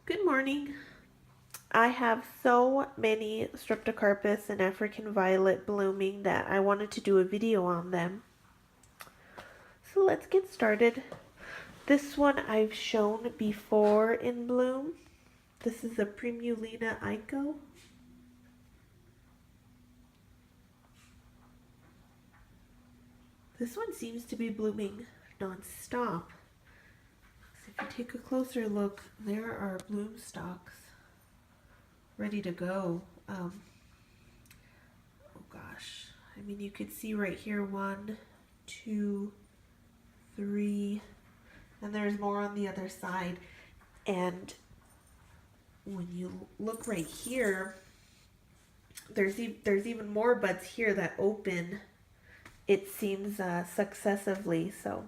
Good morning. I have so many Streptocarpus and African Violet blooming that I wanted to do a video on them. So let's get started. This one I've shown before in bloom. This is a Primulina Ico. This one seems to be blooming non-stop. So if you take a closer look, there are bloom stalks ready to go. Oh gosh, I mean, you could see right here 1, 2, 3, and there's more on the other side. And when you look right here, there's even more buds here that open, it seems, successively. So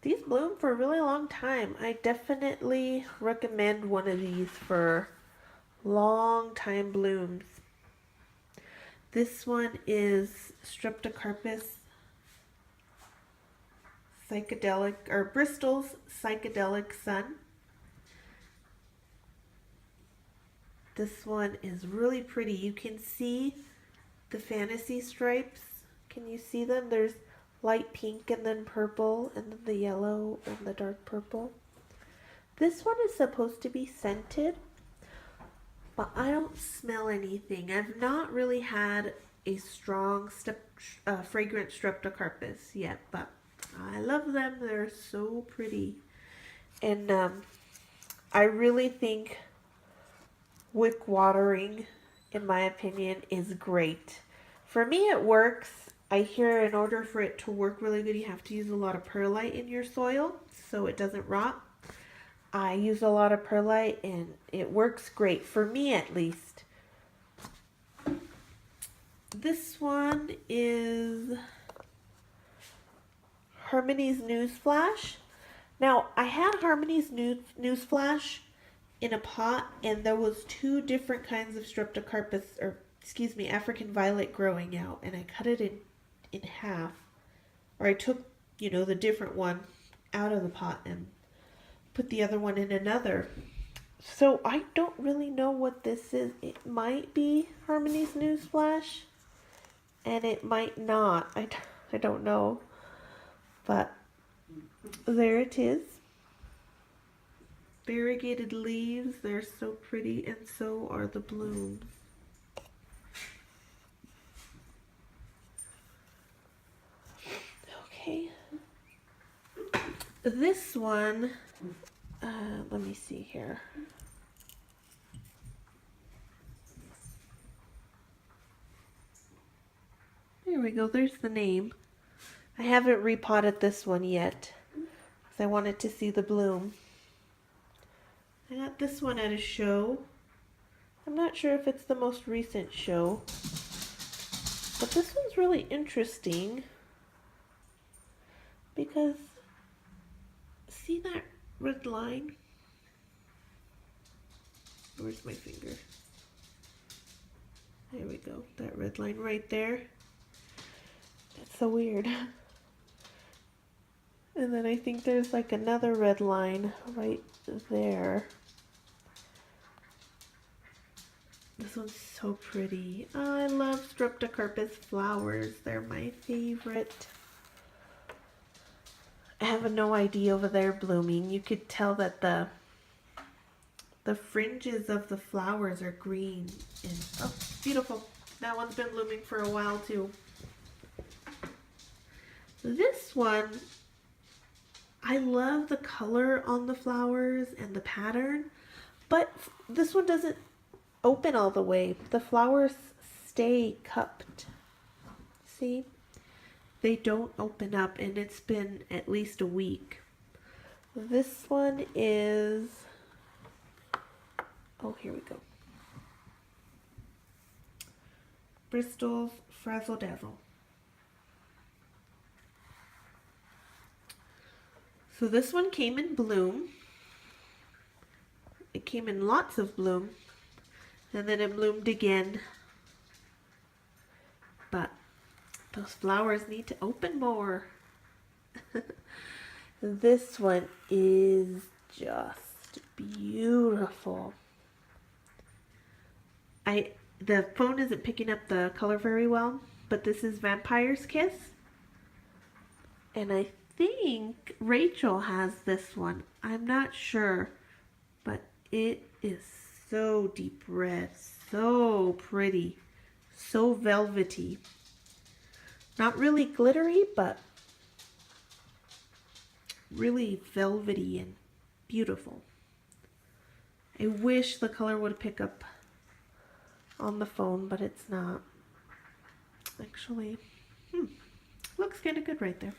these bloom for a really long time. I definitely recommend one of these for long time blooms. This one is Streptocarpus psychedelic, or Bristol's psychedelic sun. This one is really pretty. You can see the fantasy stripes. Can you see them? There's light pink and then purple and then the yellow and the dark purple. This one is supposed to be scented, but I don't smell anything. I've not really had a strong fragrant Streptocarpus yet, but I love them. They're so pretty. And I really think wick watering, in my opinion, is great. For me, it works. I hear in order for it to work really good, you have to use a lot of perlite in your soil so it doesn't rot. I use a lot of perlite and it works great, for me at least. This one is Harmony's Newsflash. Now, I had Harmony's Newsflash in a pot, and there was 2 different kinds of Streptocarpus, or excuse me, African Violet growing out, and I cut it in half. Or I took, the different one out of the pot and put the other one in another. So I don't really know what this is. It might be Harmony's Newsflash, and it might not. I don't know. But there it is. Variegated leaves. They're so pretty, and so are the blooms. Okay. This one, let me see here. There we go. There's the name. I haven't repotted this one yet because I wanted to see the bloom. I got this one at a show. I'm not sure if it's the most recent show, but this one's really interesting because see that red line? Where's my finger? There we go. That red line right there. That's so weird. And then I think there's like another red line right there. This one's so pretty. Oh, I love Streptocarpus flowers. They're my favorite. I have no idea over there blooming. You could tell that the fringes of the flowers are green. And oh, beautiful. That one's been blooming for a while too. This one, I love the color on the flowers and the pattern, but this one doesn't open all the way. The flowers stay cupped. See? They don't open up, and it's been at least a week. This one is, oh, here we go. Bristol's Frazzle Dazzle. So this one came in bloom. It came in lots of bloom, and then it bloomed again. But those flowers need to open more. This one is just beautiful. The phone isn't picking up the color very well, but this is Vampire's Kiss. And I think Rachel has this one. I'm not sure, but it is so deep red, so pretty, so velvety. Not really glittery, but really velvety and beautiful. I wish the color would pick up on the phone, but it's not. Actually, looks kind of good right there.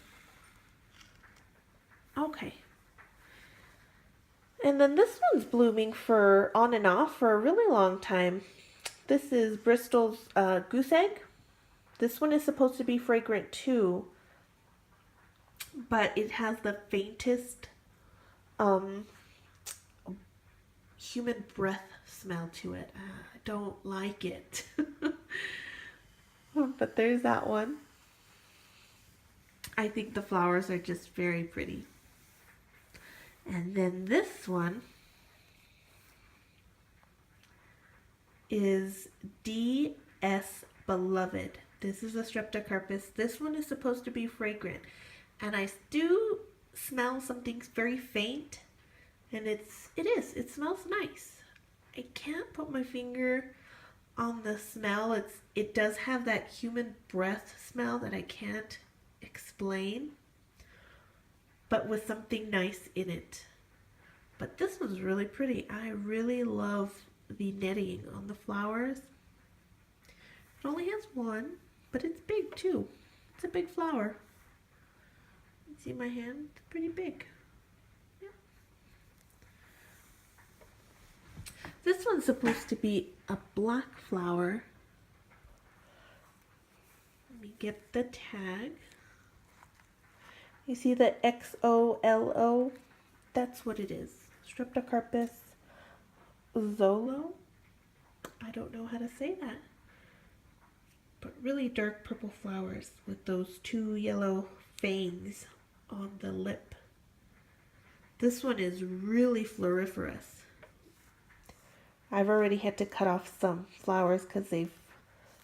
Okay. And then this one's blooming for on and off for a really long time. This is Bristol's Goose Egg. This one is supposed to be fragrant too, but it has the faintest human breath smell to it. I don't like it. But there's that one. I think the flowers are just very pretty. And then this one is DS Beloved. This is a Streptocarpus. This one is supposed to be fragrant. And I do smell something very faint. And it smells nice. I can't put my finger on the smell. It does have that human breath smell that I can't explain, but with something nice in it. But this one's really pretty. I really love the netting on the flowers. It only has one, but it's big too. It's a big flower. See my hand? It's pretty big. Yeah. This one's supposed to be a black flower. Let me get the tag. You see the XOLO? That's what it is. Streptocarpus Zolo? I don't know how to say that. But really dark purple flowers with those two yellow fangs on the lip. This one is really floriferous. I've already had to cut off some flowers because they've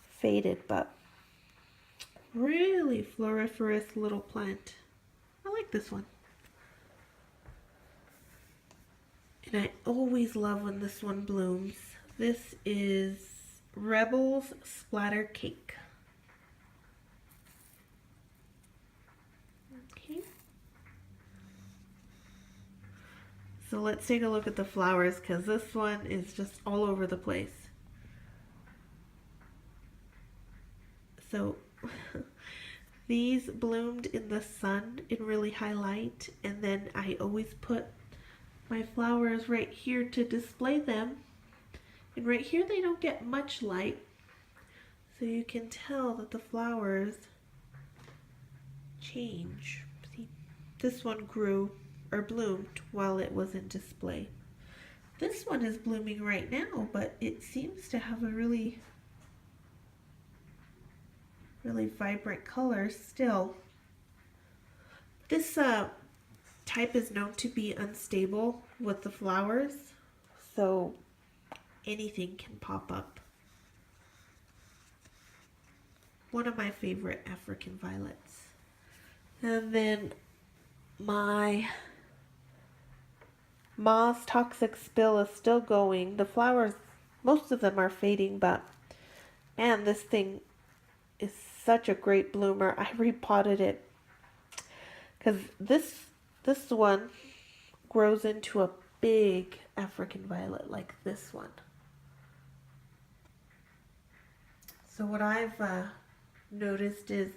faded, but really floriferous little plant. I like this one. And I always love when this one blooms. This is Rebel's Splatter Cake. Okay. So let's take a look at the flowers because this one is just all over the place. So these bloomed in the sun in really high light, and then I always put my flowers right here to display them. And right here they don't get much light, so you can tell that the flowers change. See, this one grew or bloomed while it was in display. This one is blooming right now, but it seems to have a really vibrant color still. This type is known to be unstable with the flowers, so anything can pop up. One of my favorite African violets. And then my Moss Toxic Spill is still going. The flowers, most of them are fading, but man, this thing is such a great bloomer. I repotted it because this one grows into a big African violet like this one. So what I've noticed is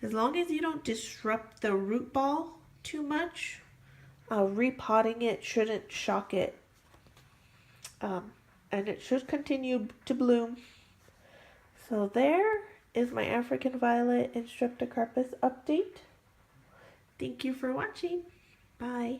as long as you don't disrupt the root ball too much, repotting it shouldn't shock it. And it should continue to bloom. So there is my African Violet and Streptocarpus update. Thank you for watching. Bye.